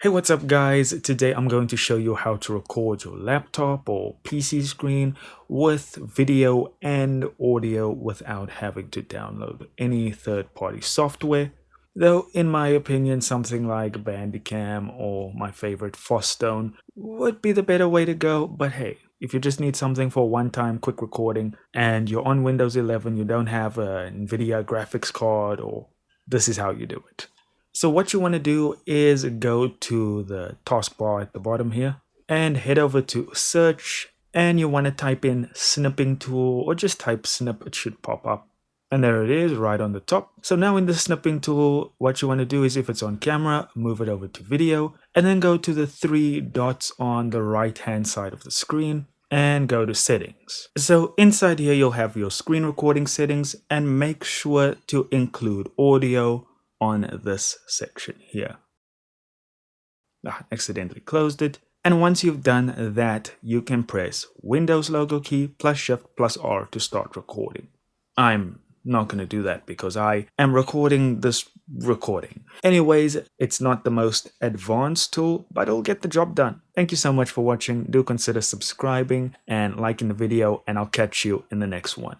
Hey, what's up guys? Today I'm going to show you how to record your laptop or PC screen with video and audio without having to download any third-party software. Though in my opinion something like Bandicam or my favorite Fosstone would be the better way to go, but hey, if you just need something for one-time quick recording and you're on Windows 11, you don't have a NVIDIA graphics card, or this is how you do it. So what you want to do is go to the taskbar at the bottom here and head over to search, and you want to type in snipping tool or just type snip, it should pop up. And there it is right on the top. So now in the snipping tool, what you want to do is if it's on camera, move it over to video and then go to the three dots on the right hand side of the screen and go to settings. So inside here, you'll have your screen recording settings and make sure to include audio on this section here. Accidentally closed it. And once you've done that, you can press Windows logo key plus Shift plus R to start recording. I'm not going to do that because I am recording this recording. Anyways, it's not the most advanced tool, but it'll get the job done. Thank you so much for watching. Do consider subscribing and liking the video, and I'll catch you in the next one.